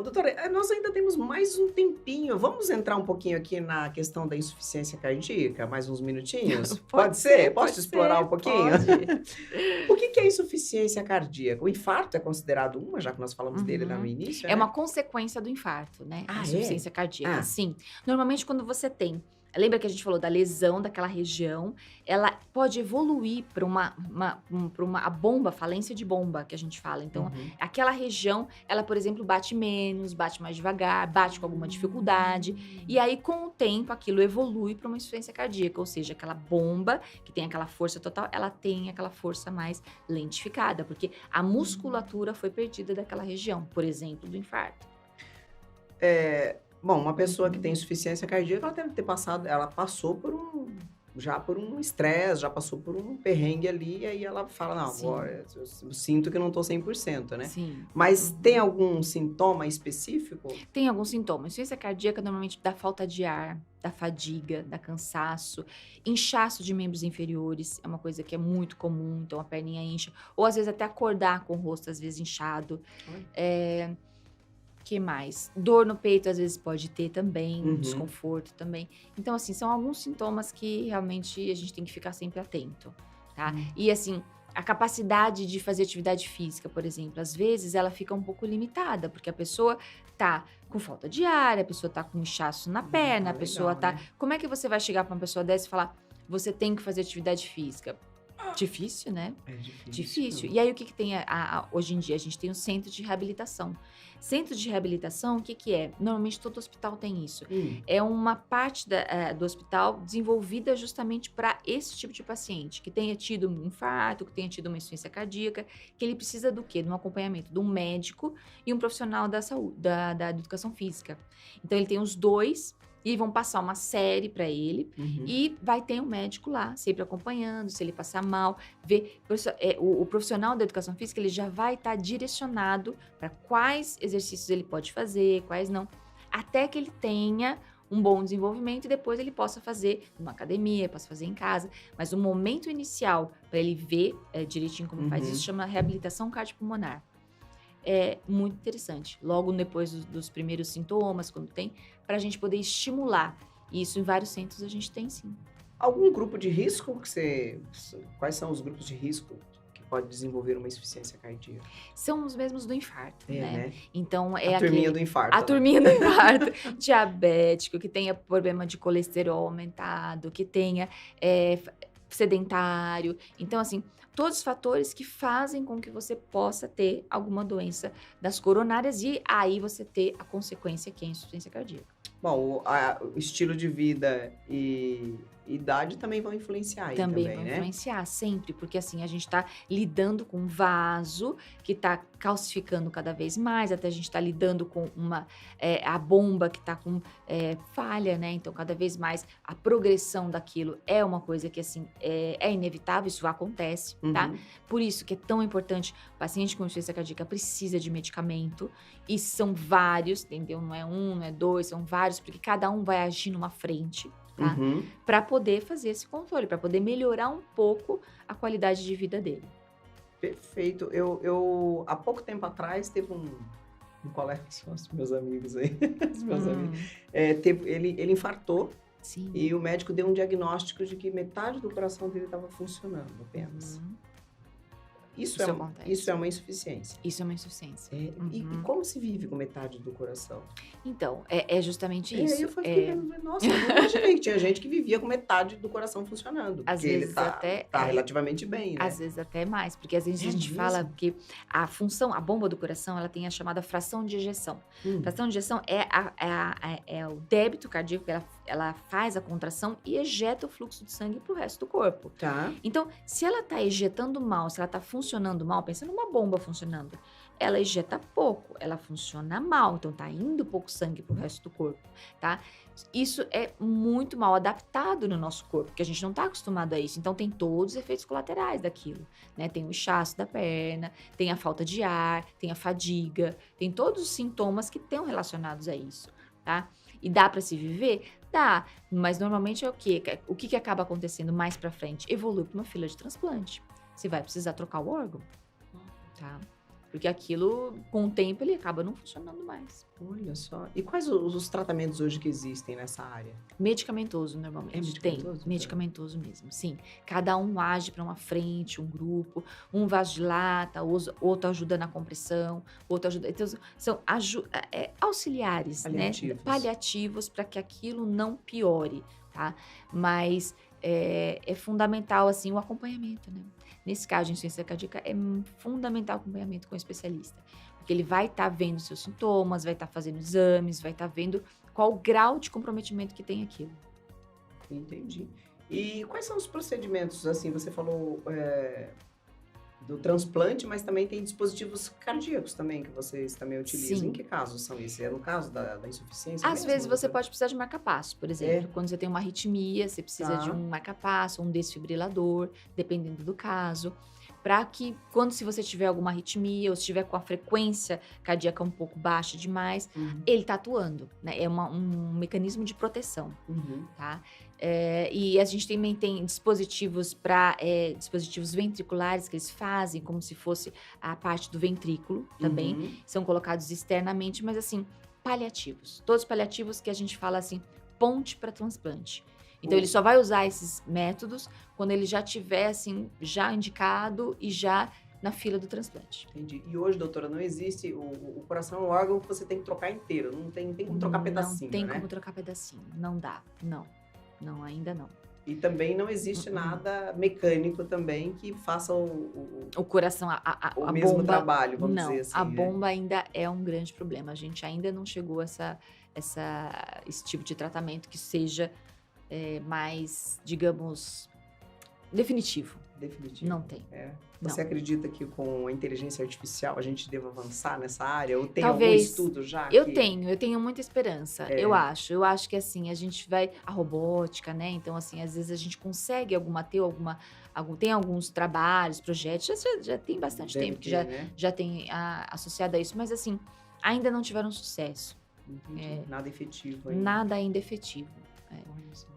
Doutora, nós ainda temos mais um tempinho. Vamos entrar um pouquinho aqui na questão da insuficiência cardíaca, mais uns minutinhos? Pode ser? Posso explorar um pouquinho? Pode. O que é insuficiência cardíaca? O infarto é considerado uma, já que nós falamos dele lá no Uhum. início, É né? uma consequência do infarto, né? A Ah, é? insuficiência cardíaca, Ah, sim. Normalmente, quando você tem. Lembra que a gente falou da lesão daquela região? Ela pode evoluir para a bomba, falência de bomba, que a gente fala. Então, uhum. aquela região, ela, por exemplo, bate menos, bate mais devagar, bate com alguma dificuldade. E aí, com o tempo, aquilo evolui para uma insuficiência cardíaca. Ou seja, aquela bomba, que tem aquela força total, ela tem aquela força mais lentificada. Porque a musculatura foi perdida daquela região, por exemplo, do infarto. Bom, uma pessoa que tem insuficiência cardíaca, ela deve ter passado, ela passou por um estresse, já passou por um perrengue ali, e aí ela fala, não, Sim. agora eu sinto que eu não tô 100%, né? Sim. Mas tem algum sintoma específico? Tem alguns sintomas. Insuficiência cardíaca normalmente dá falta de ar, da fadiga, da cansaço, inchaço de membros inferiores, é uma coisa que é muito comum, então a perninha incha, ou às vezes até acordar com o rosto às vezes inchado. Olha. Que mais? Dor no peito às vezes pode ter também, Uhum. desconforto também. Então assim, são alguns sintomas que realmente a gente tem que ficar sempre atento, tá? E assim, a capacidade de fazer atividade física, por exemplo, às vezes ela fica um pouco limitada, porque a pessoa tá com falta de ar, a pessoa tá com inchaço na perna, a Legal, pessoa tá... né? Como é que você vai chegar pra uma pessoa dessa e falar, você tem que fazer atividade física? Difícil, né? É difícil. Difícil. E aí, o que tem hoje em dia? A gente tem um centro de reabilitação. Centro de reabilitação, o que é? Normalmente, todo hospital tem isso. É uma parte do hospital desenvolvida justamente para esse tipo de paciente, que tenha tido um infarto, que tenha tido uma insuficiência cardíaca, que ele precisa do quê? De um acompanhamento de um médico e um profissional da saúde, da educação física. Então, ele tem os dois, e vão passar uma série para ele, e vai ter um médico lá, sempre acompanhando, se ele passar mal, ver. O profissional da educação física, ele já vai estar direcionado para quais exercícios ele pode fazer, quais não, até que ele tenha um bom desenvolvimento e depois ele possa fazer numa academia, possa fazer em casa. Mas o momento inicial para ele ver direitinho como faz isso, chama reabilitação cardiopulmonar. É muito interessante. Logo depois dos primeiros sintomas, quando tem, para a gente poder estimular. E isso em vários centros a gente tem, sim. Algum grupo de risco Quais são os grupos de risco que pode desenvolver uma insuficiência cardíaca? São os mesmos do infarto, né? Né? Então, A turminha do infarto. A turminha do infarto. Diabético, que tenha problema de colesterol aumentado, que tenha sedentário. Então, assim, todos os fatores que fazem com que você possa ter alguma doença das coronárias e aí você ter a consequência que é a insuficiência cardíaca. Bom, o estilo de vida e idade também vão influenciar aí Também também, vai né? influenciar, sempre, porque assim, a gente tá lidando com um vaso que tá calcificando cada vez mais, até a gente tá lidando com a bomba que tá com falha, né? Então, cada vez mais a progressão daquilo é uma coisa que, assim, é inevitável, isso acontece, tá? Por isso que é tão importante, o paciente com insuficiência cardíaca precisa de medicamento, e são vários, entendeu? Não é um, não é dois, são vários, porque cada um vai agir numa frente, tá? Para poder fazer esse controle, para poder melhorar um pouco a qualidade de vida dele. Perfeito. Eu há pouco tempo atrás, teve um colega, são os meus amigos aí, os meus amigos, ele infartou. Sim. E o médico deu um diagnóstico de que metade do coração dele estava funcionando apenas. Isso é uma insuficiência. Isso é uma insuficiência. E como se vive com metade do coração? Então, é justamente isso. Eu fiquei pensando, nossa, eu não imaginei que tinha gente que vivia com metade do coração funcionando. Às porque vezes ele tá relativamente bem, né? Às vezes até mais, porque às vezes a gente fala que a bomba do coração, ela tem a chamada fração de ejeção. Fração de ejeção é o débito cardíaco, ela faz a contração e ejeta o fluxo de sangue pro resto do corpo. Tá. Então, se ela tá ejetando mal, se ela tá funcionando mal, pensa numa bomba funcionando, ela ejeta pouco, ela funciona mal, então tá indo pouco sangue pro resto do corpo, tá? Isso é muito mal adaptado no nosso corpo, porque a gente não tá acostumado a isso. Então, tem todos os efeitos colaterais daquilo, né? Tem o inchaço da perna, tem a falta de ar, tem a fadiga, tem todos os sintomas que estão relacionados a isso, tá? E dá para se viver? Dá, mas normalmente é o quê? O que acaba acontecendo mais pra frente? Evolui para uma fila de transplante. Você vai precisar trocar o órgão, tá? Porque aquilo, com o tempo, ele acaba não funcionando mais. Olha só. E quais os tratamentos hoje que existem nessa área? Medicamentoso, normalmente. É medicamentoso? Tem, medicamentoso mesmo, sim. Cada um age para uma frente, um grupo. Um vasodilata, outro ajuda na compressão, outro ajuda... Então, são auxiliares, né? Paliativos para que aquilo não piore, tá? Mas é fundamental, assim, o acompanhamento, né? Nesse caso, de insuficiência cardíaca, é fundamental o acompanhamento com o especialista. Porque ele vai estar vendo seus sintomas, vai estar fazendo exames, vai estar vendo qual o grau de comprometimento que tem aquilo. Entendi. E quais são os procedimentos, assim, você falou do transplante, mas também tem dispositivos cardíacos também, que vocês também utilizam. Sim. Em que casos são esses? É no caso da insuficiência Às mesmo, vezes você doutora? pode precisar de marca-passo, por exemplo. Quando você tem uma arritmia, você precisa de um marca-passo, um desfibrilador, dependendo do caso. Para que, se você tiver alguma arritmia ou se estiver com a frequência cardíaca um pouco baixa demais, ele está atuando, né? É um mecanismo de proteção, tá? E a gente também tem dispositivos dispositivos ventriculares que eles fazem como se fosse a parte do ventrículo também. São colocados externamente, mas assim, paliativos. Todos paliativos que a gente fala assim, ponte para transplante. Então, ele só vai usar esses métodos quando ele já tiver, assim, já indicado e já na fila do transplante. Entendi. E hoje, doutora, não existe... O coração é um órgão que você tem que trocar inteiro. Não tem como trocar pedacinho, né? Não tem como trocar pedacinho. Não dá. Não. Não, ainda não. E também não existe nada mecânico também que faça o coração, o a mesmo bomba, trabalho, vamos dizer assim. A bomba ainda é um grande problema. A gente ainda não chegou a esse tipo de tratamento que seja mais, digamos, definitivo. Definitivo. Não tem. Você acredita que com a inteligência artificial a gente deva avançar nessa área? Ou tem Talvez, algum estudo já? Eu tenho muita esperança. Eu acho que assim, a gente vai... A robótica, né? Então, assim, às vezes a gente consegue tem alguns trabalhos, projetos, já tem bastante tempo que já tem associado a isso, mas assim, ainda não tiveram sucesso. Entendi. Nada efetivo ainda. Nada ainda efetivo. Olha só.